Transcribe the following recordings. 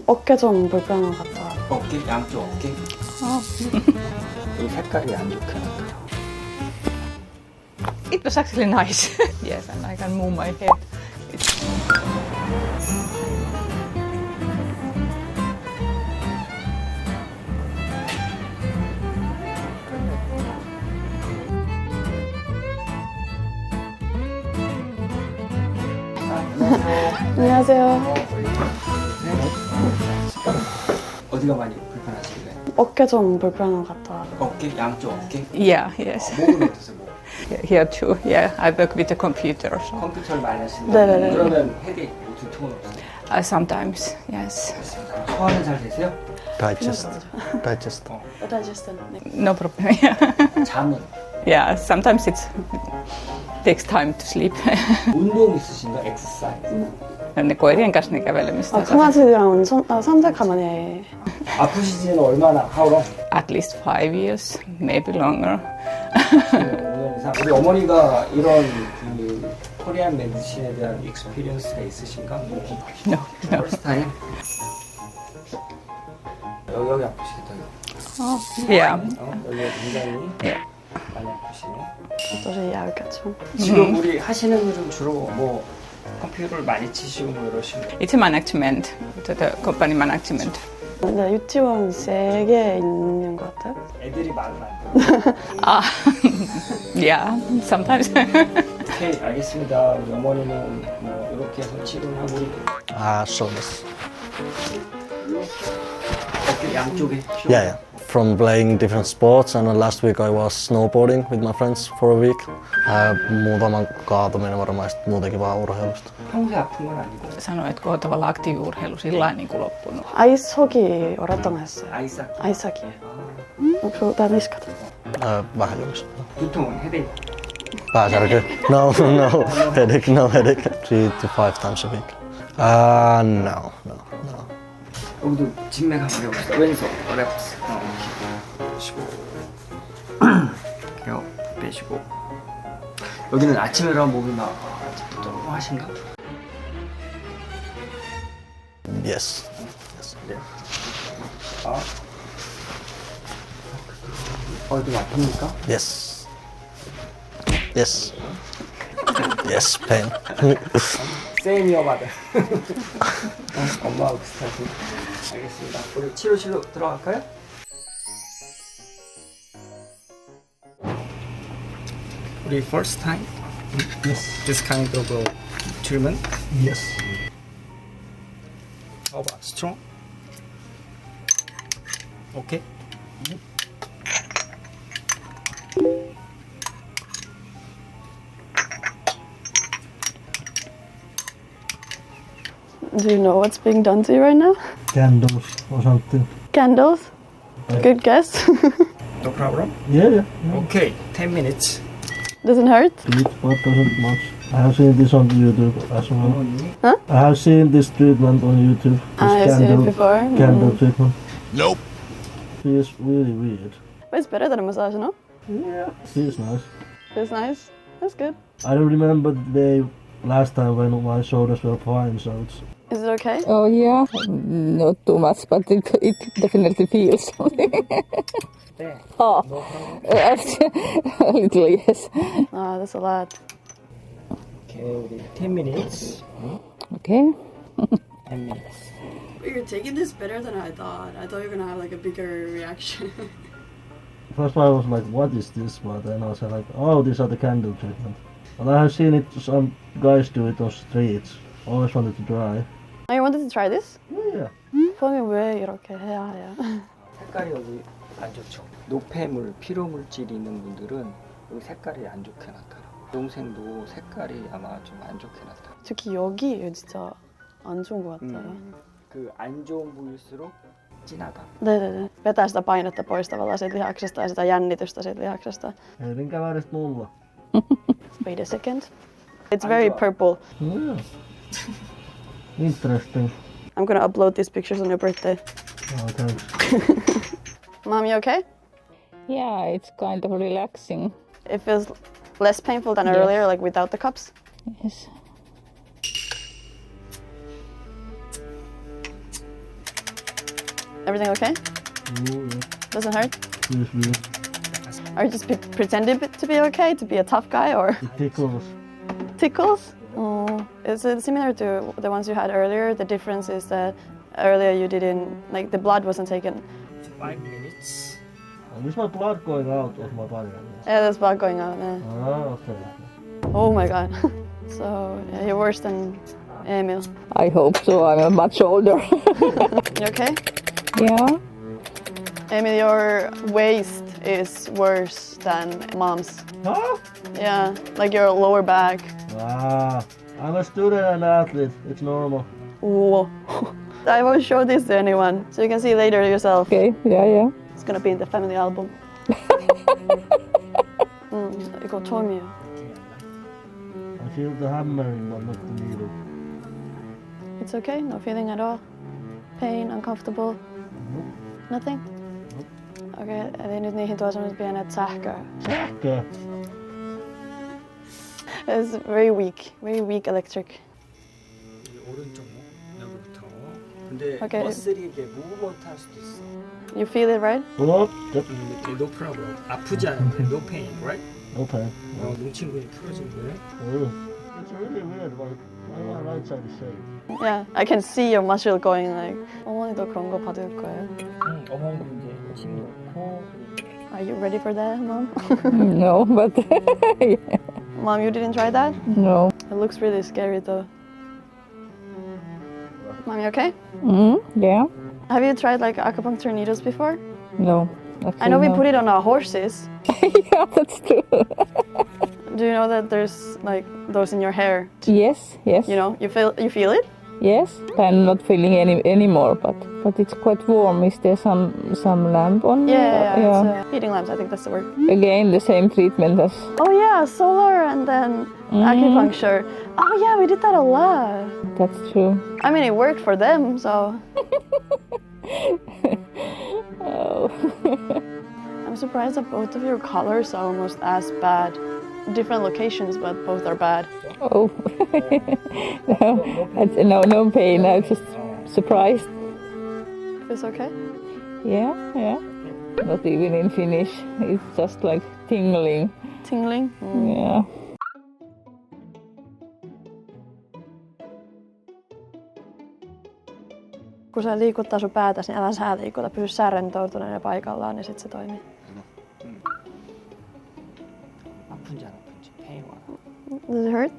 어깨 좀 불편한 것 같아요. 어깨? 양쪽 어깨? 이 색깔이 안 좋게 나타나. It was actually nice. Yes, and I can move my head. 안녕하세요. 어디가 많이 불편하실까요? 어깨 좀 불편한 것 같아요. 어깨? 양쪽 어깨? Yeah, yes. 목은 어떠세요? 목? Here too. Yeah, I work with the computer. So. 컴퓨터를 많이 하시는 네네네. 그러면 헤드에이크, 두통은 없어요? Sometimes, yes. 소화는 잘 되세요? Digest. Digestion. No problem. 잠은? Yeah, sometimes it takes time to sleep. 운동 있으신가? 엑서사이즈? Ne koirien kanssa ne kävelemistä. 강아지랑 산책하면 해. 아프시지는 얼마나? How long? At least 5 years, maybe longer. 5년 이상. 우리 어머니가 이런 그 코리안 메디신에 대한 익스피리언스가 있으신가? No, no. First time? 여기 아프시겠다. Yeah. 여기가 굉장히 Yeah. 많이 아프시네. 도저히 야겠죠. 지금 우리 하시는 일은 주로 뭐 컴퓨터를 많이 치시고 뭐 이러시고. It's a management, the company management. 네, 유치원 3개 있는 것 같아요. 애들이 많아. Yeah, sometimes. 오케이, 알겠습니다. 우리 어머니는 뭐 이렇게 해서 치료하고 우리 Shoulders. 어깨 양쪽에. Yeah. From playing different sports, and last week I was snowboarding with my friends for a week. Muutaman kaatuminen varmaan sit muutenkin vaan urheilusta. 평소에 아픈 건 아니고. Sanoitko oot tavallaan aktiiviurheilu sillä niin kuin loppunut? 아이스호키 오랫동안 했어요. 아이삭. 아이스호키. 다 니스카다. Vähän jumissa. 두통은 헤데이크. Pääsärky. No headache, no headache. 3 to 5 times a week. No. 여기도 진맥 한번 해봅시다. 왼손 랩스. 쉬고. 이렇게요. 빼시고. 여기는 아침에 일어나면 몸이 막 ጦ롱하신가? Yes. 네. 좀 아픕니까? Yes. Yes, pain. 세이미어 마들. 엄마하고 비슷하지. 알겠습니다. 우리 치료실로 들어갈까요? 우리 first time? Yes. This kind of treatment? Yes. How about strong? Okay. Do you know what's being done to you right now? Candles or something. Candles? Good guess. No problem? Yeah. Okay, 10 minutes. Doesn't hurt? It doesn't much. I have seen this on YouTube as well. 어머니. I have seen this treatment on YouTube. I've seen it before. Candle treatment. Nope. Feels really weird. But it's better than a massage, no? Yeah. Feels nice. Feels nice. That's good. I don't remember the day last time when my shoulders were fine, so it's... Is it okay? Oh yeah, not too much, but it definitely feels something. 네. Oh, No problem. a little yes. That's a lot. Okay, 우리 10 minutes. Okay. 10 minutes. You're taking this better than I thought. I thought you were gonna have like a bigger reaction. First I was like, what is this? But then I was like, oh, these are the candle treatment. And I have seen it, some guys do it on streets. Always wanted to try. Oh, you wanted to try this? Yeah. 폰이 왜 이렇게 해야 해요? 색깔이 여기 안 좋죠. 노폐물, 피로물질이 있는 분들은 여기 색깔이 안 좋게 나타나. 동생도 색깔이 아마 좀 안 좋게 나타나. 특히 여기 진짜 안 좋은 것 같아요. 그 안 좋은 부위일수록 진하다. 네네네. Vetää sitä painetta pois tavallaan siitä lihaksesta ja sitä jännitystä siitä lihaksesta. Minkä väristä mulla? Wait a second. It's very purple. Yeah. Interesting. I'm gonna upload these pictures on your birthday. Oh, thanks. Mom, you okay? Yeah, it's kind of relaxing. It feels less painful than Yes. earlier, like without the cups. Yes. Everything okay? Oh, yeah. Doesn't hurt? Feels weird. Are you just pretending to be okay, to be a tough guy, or It tickles. tickles? Oh, is it similar to the ones you had earlier? The difference is that earlier you didn't, like the blood wasn't taken. 5 minutes. Is my blood going out of my body? Yeah, there's blood going out. Yeah. Ah, okay. Oh my god. So yeah, you're worse than Emil. I hope so. I'm much older. You okay? Yeah. Emil, your waist is worse than mom's. Huh? Yeah, like your lower back. Ah, I'm a student and athlete. It's normal. Whoa. I won't show this to anyone, so you can see later yourself. Okay. Yeah. It's gonna be in the family album. 이거 처음이에요. I feel the hammering, but not the needle. It's okay? No feeling at all? Pain, uncomfortable? Nothing? Okei, eli nyt niihin tuo sellaiset pienet sähköä. Sähkö. It's very weak electric. 오른쪽 목 여기부터. 근데 오케이. 머슬이 이게 무브먼트 할 수도 있어. You feel it, right? Up. Yep. 이렇게 no problem. 아프지 않은데 no pain, right? Okay. 뭉친근이 풀어진 거예요. Oh. It's really weird. Like my right side is safe. Yeah, I can see your muscle going like. 어머니도 그런 거 받을 거예요. 어머니도 이제 침 넣고. Are you ready for that, Mom? No, but yeah. Mom, you didn't try that? No. It looks really scary though. Mom, you okay? Yeah. Have you tried like acupuncture needles before? No. I know we put it on our horses. Yeah, that's true. Do you know that there's like those in your hair? Yes. You know, you feel it? Yes. I'm not feeling anymore, but it's quite warm. Is there some lamp on? Yeah. It's heating lamps. I think that's the word. Again, the same treatment as. Oh yeah, solar and then acupuncture. Oh yeah, we did that a lot. That's true. I mean, it worked for them, so. Oh. I'm surprised that both of your colors are almost as bad. Different locations, but both are bad. Oh. No pain. I'm just surprised. It's okay? Yeah. Not even in Finnish. It's just like tingling. Tingling? Yeah. Kun sä liikuttaa sun päätäsi, niin älä sä liikuta. Pysy sä rentoutuneena paikallaan, niin sit se toimii. 아픈지 안 아픈지 pain 와. Does it hurt?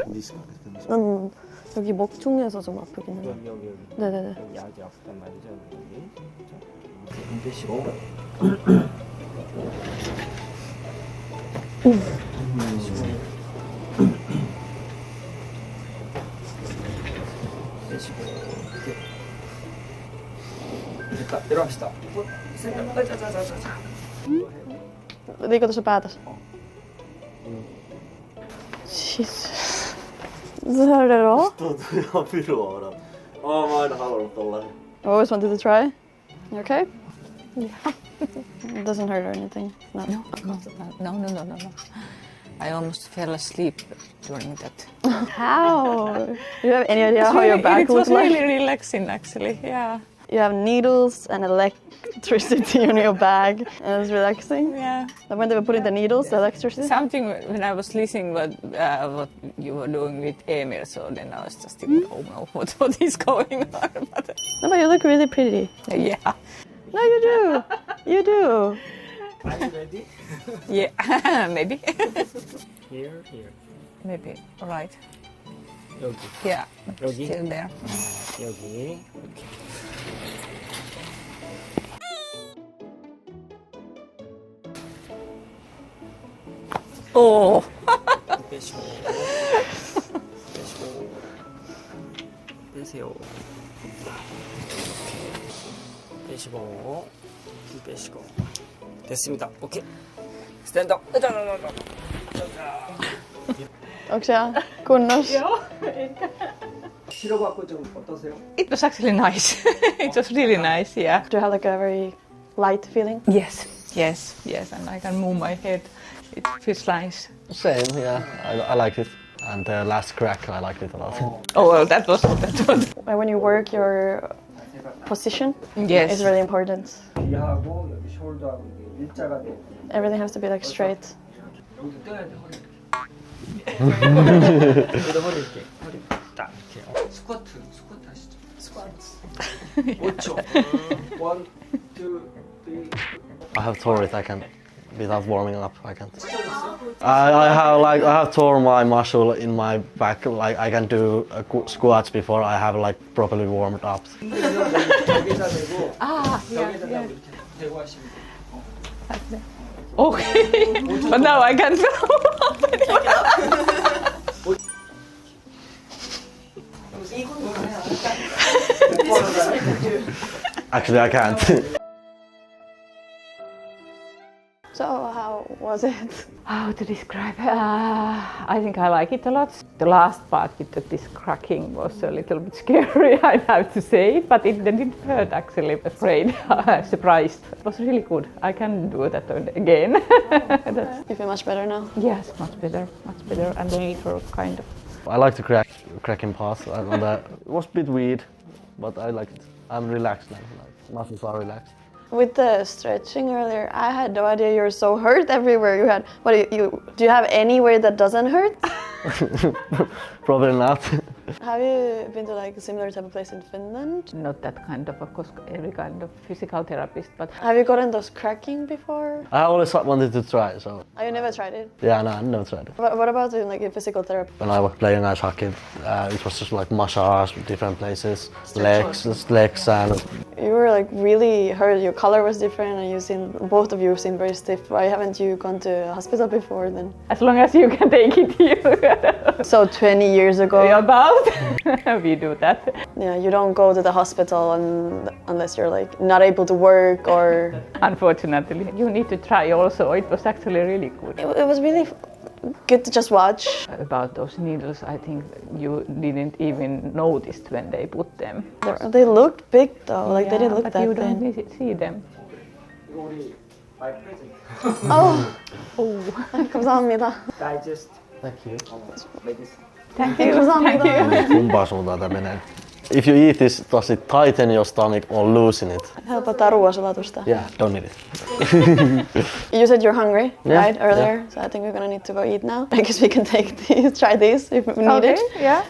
Niska. 여기 목 중에서 좀 아프긴 해요. 여기. 네네네. 여기 아주 아프단 말이죠. 여기. 힘 빼시고. 빼시고. 이렇게. 됐다. 내려갑시다. 자자자자자. Liikuta sun päätäsi. Jesus. Does it hurt at all? Tuntuu ihan pirua. Oon mä aina halunnut tollasen. I always wanted to try. You okay? Yeah. It doesn't hurt or anything. No. No. I almost fell asleep during that. How? Do you have any idea how your back it looks was like? really relaxing, actually. Yeah. You have needles and electricity on your back, and it's relaxing. Yeah. And when they were putting the needles, the electricity. Something when I was listening what you were doing with Emil, so then I was just thinking, oh no, what is going on? But, No, but you look really pretty. yeah. No, you do. You do. Are you ready? Yeah. Maybe. Here. Maybe. All right. 여기. Yeah. 여기. Still there. 여기. Oh. 빼시고. 빼세요. 빼시고. 빼시고. 됐습니다. 오케이. 스탠드업. Onko siellä kunnossa? 치료받고 좀 어떠세요? It was actually nice. It was really nice. Yeah. Do you have like a very light feeling? Yes. And I can move my head. It feels nice. Same, yeah. I liked it. And the last crack, I liked it a lot. Oh well, that was. When you work, your position Yes. is really important. 귀하고 여기 숄더하고 이게 일자가 돼. Everything has to be like straight. 여기도 떠야 돼 허리. 여기도 허리 이렇게 허리 딱 이렇게. 스쿼트 하시죠. 스쿼트. 5초. 1, 2, 3. I have tore it. I can't. Without warming up, I can't. I have torn my muscle in my back. Like I can do squats before I have like properly warmed up. 여기다 대고. 여기다 이렇게 대고 하시면 돼요. Okay. But now I can't feel. Actually, I can't. So how was it? How to describe? I think I like it a lot. The last part with this cracking was a little bit scary, I have to say, but it didn't hurt actually. Afraid, surprised. It was really good. I can do that again. You feel much better now? Yes, much better, and later kind of. I like the cracking part. It was a bit weird, but I like it. I'm relaxed now. Muscles are relaxed. With the stretching earlier, I had no idea you were so hurt everywhere. You had do you have anywhere that doesn't hurt? Probably not. Have you been to like a similar type of place in Finland? Not that kind of course, every kind of physical therapist, but Have you gotten those cracking before? I always wanted to try, so Oh, you never tried it? yeah, no, I never tried it. What about doing like a physical therapy? When I was playing ice hockey, it was just like massage, different places, legs, and You were like really hurt. Your color was different, and both of you seemed very stiff. Why haven't you gone to a hospital before then? as long as you can take it, you So 20 years ago. about we do that. Yeah, you don't go to the hospital unless you're like not able to work or. Unfortunately, you need to try also. It was actually really good. It was really good to just watch. About those needles, I think you didn't even notice when they put them. They looked big though, like they didn't look but that you thin. don't see them. 이거 우리 my present. 감사합니다. Digest. thank you. Medicine. Thank you. 감사합니다. Kumpaan suuntaan tää menee? If you eat this, does it tighten your stomach or loosen it? Helpottaa ruoansulatusta. Yeah, don't eat it. You said you're hungry, Yeah, right, earlier? So I think we're gonna need to go eat now. I guess we can try these if we need Okay, it. yeah.